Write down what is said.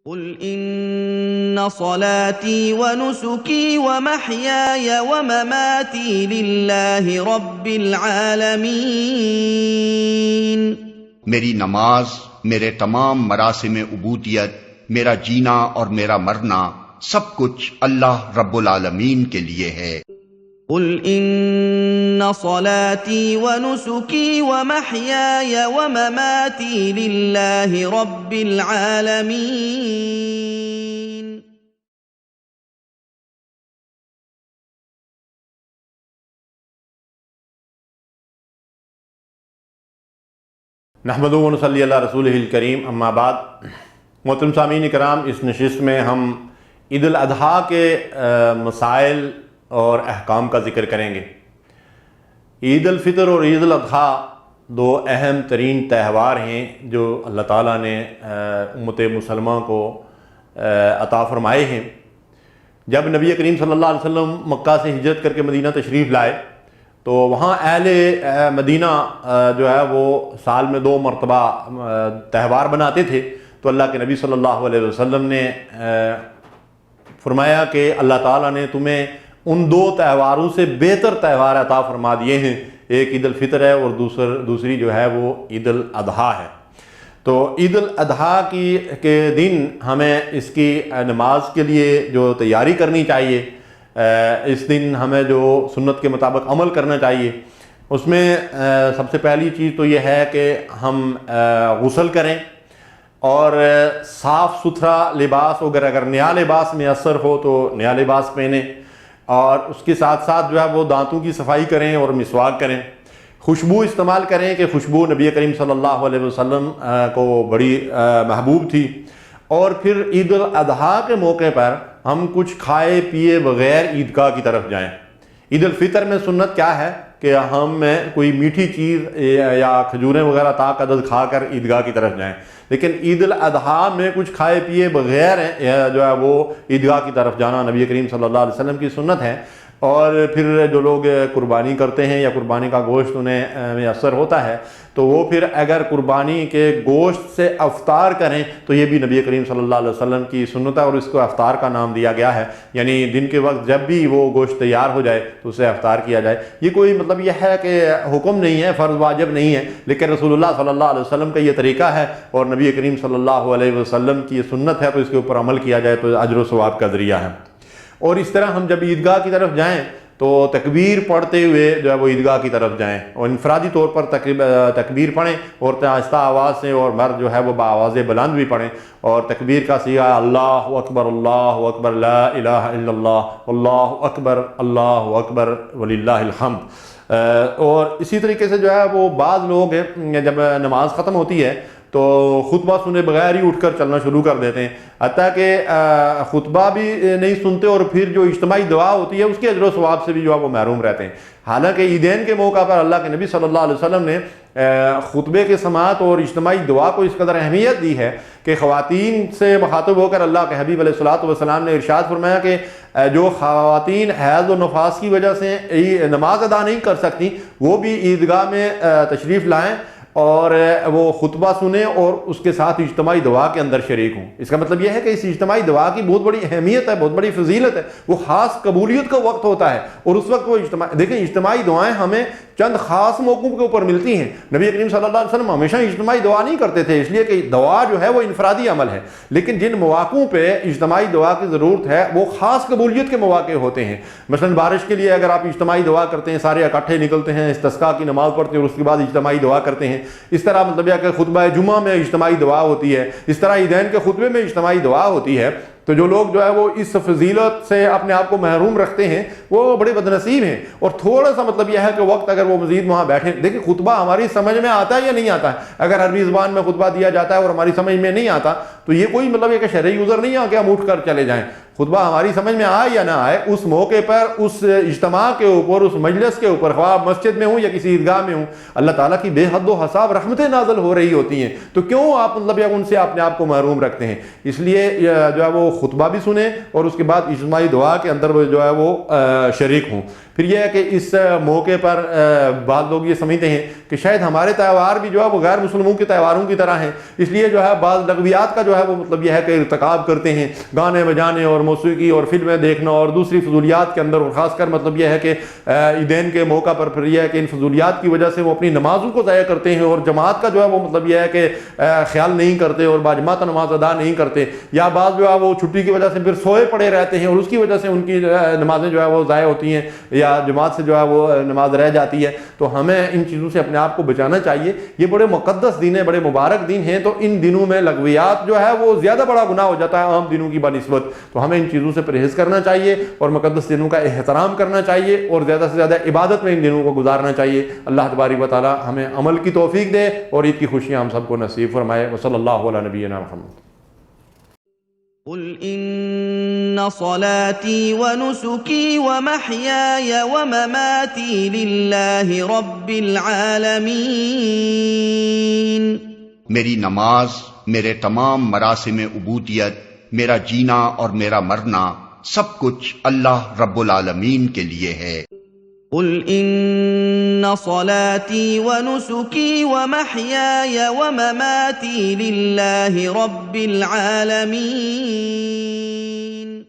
قل ان صلاتي ونسكي ومحياي ومماتي لله رب العالمين۔ میری نماز، میرے تمام مراسم عبودیت، میرا جینا اور میرا مرنا سب کچھ اللہ رب العالمین کے لیے ہے۔ قل ان صلاتي ونسكي ومحياي ومماتي لله رب العالمين۔ نحمدہ و نصلی علی رسولہ الکریم، اما بعد۔ محترم سامعین کرام، اس نشست میں ہم عید الاضحیٰ کے مسائل اور احکام کا ذکر کریں گے۔ عید الفطر اور عید الاضحیٰ دو اہم ترین تہوار ہیں جو اللہ تعالیٰ نے امت مسلمہ کو عطا فرمائے ہیں۔ جب نبی کریم صلی اللہ علیہ وسلم مکہ سے ہجرت کر کے مدینہ تشریف لائے تو وہاں اہل مدینہ جو ہے وہ سال میں 2 مرتبہ تہوار بناتے تھے، تو اللہ کے نبی صلی اللہ علیہ وسلم نے فرمایا کہ اللہ تعالیٰ نے تمہیں ان 2 تہواروں سے بہتر تہوار عطا فرما دیے ہیں، ایک عید الفطر ہے اور دوسری جو ہے وہ عید الاضحیٰ ہے۔ تو عید الاضحیٰ کے دن ہمیں اس کی نماز کے لیے جو تیاری کرنی چاہیے، اس دن ہمیں جو سنت کے مطابق عمل کرنا چاہیے، اس میں سب سے پہلی چیز تو یہ ہے کہ ہم غسل کریں اور صاف ستھرا لباس، اگر نیا لباس میسر ہو تو نیا لباس پہنیں، اور اس کے ساتھ ساتھ جو ہے وہ دانتوں کی صفائی کریں اور مسواک کریں۔ خوشبو استعمال کریں کہ خوشبو نبی کریم صلی اللہ علیہ وسلم کو بڑی محبوب تھی۔ اور پھر عید الاضحیٰ کے موقع پر ہم کچھ کھائے پیے بغیر عیدگاہ کی طرف جائیں۔ عید الفطر میں سنت کیا ہے کہ ہم کوئی میٹھی چیز یا کھجوریں وغیرہ تاک عدد کھا کر عیدگاہ کی طرف جائیں، لیکن عید الاضحیٰ میں کچھ کھائے پیے بغیر جو ہے وہ عیدگاہ کی طرف جانا نبی کریم صلی اللہ علیہ وسلم کی سنت ہے۔ اور پھر جو لوگ قربانی کرتے ہیں یا قربانی کا گوشت انہیں میسر ہوتا ہے تو وہ پھر اگر قربانی کے گوشت سے افطار کریں تو یہ بھی نبی کریم صلی اللہ علیہ وسلم کی سنت ہے، اور اس کو افطار کا نام دیا گیا ہے، یعنی دن کے وقت جب بھی وہ گوشت تیار ہو جائے تو اسے افطار کیا جائے۔ یہ کوئی مطلب یہ ہے کہ حکم نہیں ہے، فرض واجب نہیں ہے، لیکن رسول اللہ صلی اللہ علیہ وسلم کا یہ طریقہ ہے اور نبی کریم صلی اللہ علیہ وسلم کی یہ سنت ہے، تو اس کے اوپر عمل کیا جائے تو اجر و ثواب کا ذریعہ ہے۔ اور اس طرح ہم جب عیدگاہ کی طرف جائیں تو تکبیر پڑھتے ہوئے جو ہے وہ عیدگاہ کی طرف جائیں، اور انفرادی طور پر تکبیر پڑھیں، عورتیں آہستہ آواز سے اور مرد جو ہے وہ بآواز بلند بھی پڑھیں، اور تکبیر کا صیغہ اللہ اکبر لا الہ الا اللہ اللہ اکبر وللہ الحمد۔ اور اسی طریقے سے جو ہے وہ بعض لوگ جب نماز ختم ہوتی ہے تو خطبہ سنے بغیر ہی اٹھ کر چلنا شروع کر دیتے ہیں، حتیٰ کہ خطبہ بھی نہیں سنتے، اور پھر جو اجتماعی دعا ہوتی ہے اس کے اجر و ثواب سے بھی جو ہے وہ محروم رہتے ہیں۔ حالانکہ عیدین کے موقع پر اللہ کے نبی صلی اللہ علیہ وسلم نے خطبے کے سماعت اور اجتماعی دعا کو اس قدر اہمیت دی ہے کہ خواتین سے مخاطب ہو کر اللہ کے حبیب علیہ الصلوۃ والسلام نے ارشاد فرمایا کہ جو خواتین حیض و نفاس کی وجہ سے نماز ادا نہیں کر سکتی وہ بھی عیدگاہ میں تشریف لائیں اور وہ خطبہ سنیں اور اس کے ساتھ اجتماعی دعا کے اندر شریک ہوں۔ اس کا مطلب یہ ہے کہ اس اجتماعی دعا کی بہت بڑی اہمیت ہے، بہت بڑی فضیلت ہے، وہ خاص قبولیت کا وقت ہوتا ہے، اور اس وقت وہ اجتماعی دعائیں ہمیں چند خاص موقعوں کے اوپر ملتی ہیں۔ نبی کریم صلی اللہ علیہ وسلم ہمیشہ اجتماعی دعا نہیں کرتے تھے، اس لیے کہ دعا جو ہے وہ انفرادی عمل ہے، لیکن جن مواقعوں پہ اجتماعی دعا کی ضرورت ہے وہ خاص قبولیت کے مواقع ہوتے ہیں۔ مثلا بارش کے لیے اگر آپ اجتماعی دعا کرتے ہیں، سارے اکٹھے نکلتے ہیں، استسقاء کی نماز پڑھتے ہیں اور اس کے بعد اجتماعی دعا کرتے ہیں، اس طرح مطلب یہ کہ خطبہ جمعہ میں اجتماعی دعا ہوتی ہے، اس طرح عیدین کے خطبے میں اجتماعی دعا ہوتی ہے، تو جو لوگ جو ہے وہ اس فضیلت سے اپنے آپ کو محروم رکھتے ہیں وہ بڑے بدنصیب ہیں۔ اور تھوڑا سا مطلب یہ ہے کہ وقت اگر وہ مزید وہاں بیٹھیں، دیکھیں خطبہ ہماری سمجھ میں آتا ہے یا نہیں آتا ہے، اگر عربی زبان میں خطبہ دیا جاتا ہے اور ہماری سمجھ میں نہیں آتا تو یہ کوئی مطلب یہ کہ شرعی عذر نہیں ہے کہ ہم اٹھ کر چلے جائیں۔ خطبہ ہماری سمجھ میں آئے یا نہ آئے، اس موقع پر، اس اجتماع کے اوپر، اس مجلس کے اوپر، خواہ مسجد میں ہوں یا کسی عیدگاہ میں ہوں، اللہ تعالیٰ کی بے حد و حساب رحمتیں نازل ہو رہی ہوتی ہیں، تو کیوں آپ مطلب ان سے اپنے آپ کو محروم رکھتے ہیں؟ اس لیے جو ہے وہ خطبہ بھی سنیں اور اس کے بعد اجتماعی دعا کے اندر جو ہے وہ شریک ہوں۔ پھر یہ ہے کہ اس موقع پر بعض لوگ یہ سمجھتے ہیں کہ شاید ہمارے تہوار بھی جو ہے وہ غیر مسلموں کے تہواروں کی طرح ہیں، اس لیے جو ہے بعض لغویات کا جو ہے وہ مطلب یہ ہے کہ ارتکاب کرتے ہیں، گانے بجانے اور موسیقی اور فلمیں دیکھنا اور دوسری فضولیات کے اندر، اور خاص کر مطلب یہ ہے کہ عیدین کے موقع پر پھر یہ ہے کہ ان فضولیات کی وجہ سے وہ اپنی نمازوں کو ضائع کرتے ہیں اور جماعت کا جو ہے وہ مطلب یہ ہے کہ خیال نہیں کرتے اور باجماعت نماز ادا نہیں کرتے، یا بعض جو ہے وہ چھٹی کی وجہ سے پھر سوئے پڑے رہتے ہیں اور اس کی وجہ سے ان کی نمازیں جو ہے وہ ضائع ہوتی ہیں یا جماعت سے جو ہے وہ نماز رہ جاتی ہے۔ تو ہمیں ان چیزوں سے اپنے آپ کو بچانا چاہیے، یہ بڑے مقدس دین ہیں، بڑے مبارک دین ہیں، تو ان دنوں میں لغویات جو ہے وہ زیادہ بڑا گناہ ہو جاتا ہے عام دنوں کی بنسبت، تو ہمیں ان چیزوں سے پرہیز کرنا چاہیے اور مقدس دنوں کا احترام کرنا چاہیے اور زیادہ سے زیادہ عبادت میں ان دنوں کو گزارنا چاہیے۔ اللہ تبارک و تعالی ہمیں عمل کی توفیق دے اور عید کی خوشیاں ہم سب کو نصیب فرمائے۔ وصلی اللہ علی نبینا محمد۔ قل إن صلاتي ونسكي ومحياي ومماتي لله رب العالمين۔ میری نماز، میرے تمام مراسم عبودیت، میرا جینا اور میرا مرنا سب کچھ اللہ رب العالمین کے لیے ہے۔ قل إن صلاتي ونسكي ومحياي ومماتي لله رب العالمين۔